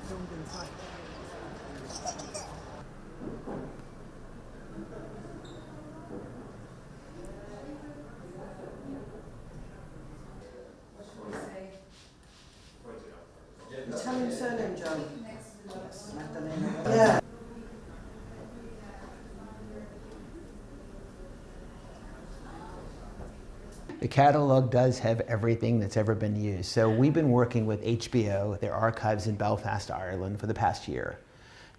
filmed inside. Italian surname, John. Magdalena. Yeah. The catalog does have everything that's ever been used. So we've been working with HBO, their archives in Belfast, Ireland, for the past year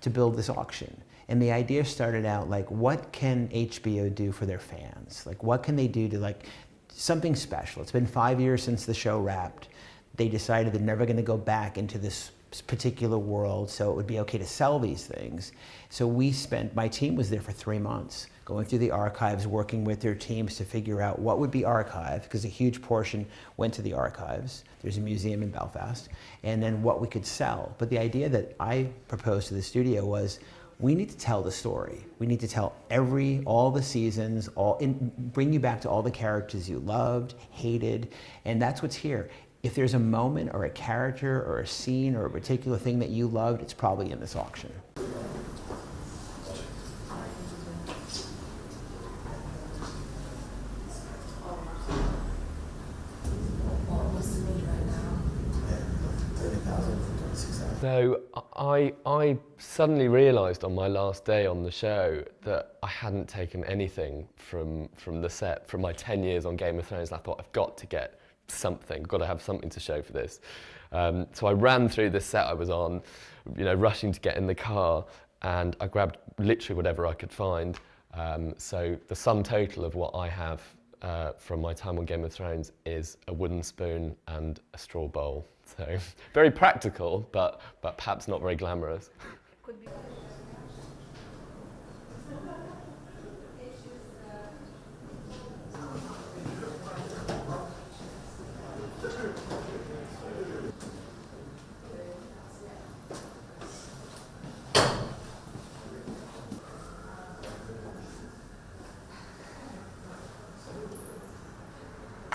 to build this auction. And the idea started out like, what can HBO do for their fans? Like, what can they do to like something special? It's been 5 years since the show wrapped. They decided they're never going to go back into this particular world, so it would be okay to sell these things. So my team was there for 3 months, going through the archives, working with their teams to figure out what would be archived, because a huge portion went to the archives. There's a museum in Belfast, and then what we could sell. But the idea that I proposed to the studio was, we need to tell the story. We need to tell all the seasons, bring you back to all the characters you loved, hated, and that's what's here. If there's a moment or a character or a scene or a particular thing that you loved, it's probably in this auction. So I suddenly realised on my last day on the show that I hadn't taken anything from the set, from my 10 years on Game of Thrones. I thought, I've got to get something, got to have something to show for this. So I ran through this set I was on, rushing to get in the car, and I grabbed literally whatever I could find. So the sum total of what I have from my time on Game of Thrones is a wooden spoon and a straw bowl. So very practical, but perhaps not very glamorous.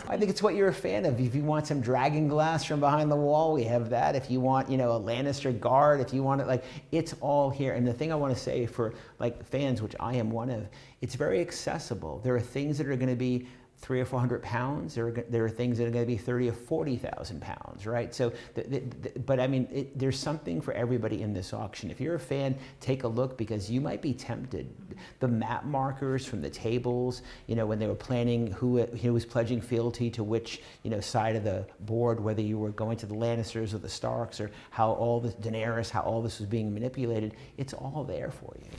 I think it's what you're a fan of. If you want some dragon glass from behind the wall, we have that. If you want, a Lannister guard, if you want it, it's all here. And the thing I want to say for fans, which I am one of, it's very accessible. There are things that are going to be 300 or 400 pounds. There are things that are going to be 30 or 40,000 pounds, right? So, but I mean, there's something for everybody in this auction. If you're a fan, take a look, because you might be tempted. The map markers from the tables, when they were planning who was pledging fealty to which, side of the board, whether you were going to the Lannisters or the Starks, or how all the Daenerys, how all this was being manipulated, it's all there for you.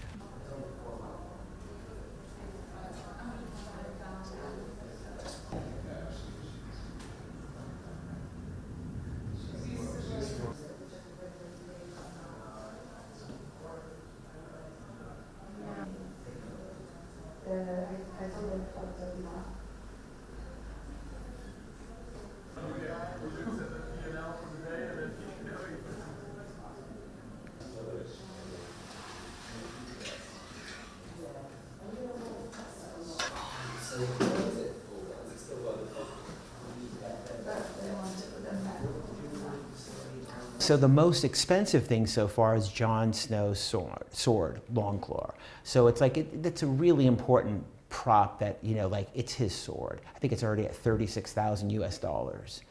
So the most expensive thing so far is Jon Snow's sword, Longclaw. So it's it's a really important prop that, it's his sword. I think it's already at 36,000 US dollars.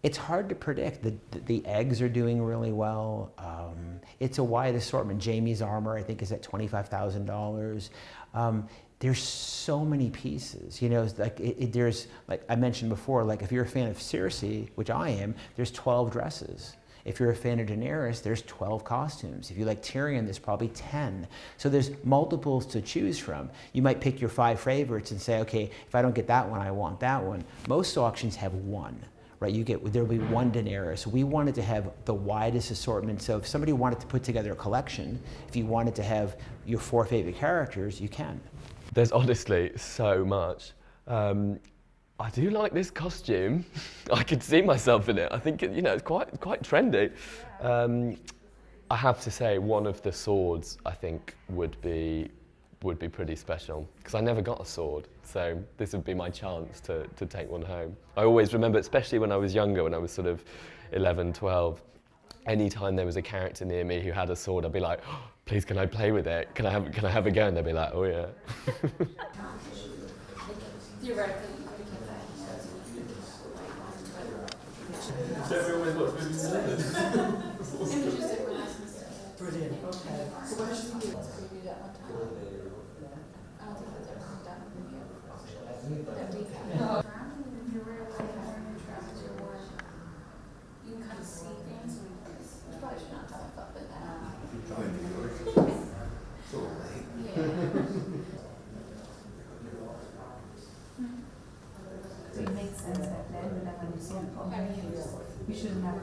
It's hard to predict. The eggs are doing really well. It's a wide assortment. Jaime's armor, I think, is at $25,000. There's so many pieces, there's, like I mentioned before, if you're a fan of Cersei, which I am, there's 12 dresses. If you're a fan of Daenerys, there's 12 costumes. If you like Tyrion, there's probably 10. So there's multiples to choose from. You might pick your 5 favorites and say, okay, if I don't get that one, I want that one. Most auctions have one. Right, there'll be one Daenerys. We wanted to have the widest assortment, so if somebody wanted to put together a collection, if you wanted to have your 4 favorite characters, you can. There's honestly so much. I do like this costume. I could see myself in it. I think it's quite trendy. I have to say, one of the swords I think would be pretty special, because I never got a sword, so this would be my chance to take one home. I always remember, especially when I was younger, when I was sort of 11, 12, anytime there was a character near me who had a sword, I'd be like, oh, please, can I play with it? Can I have a go? And they'd be like, oh yeah. Brilliant. Okay. You can kind of see things. You probably should not talk about that. So it makes sense that then when you see it, you shouldn't have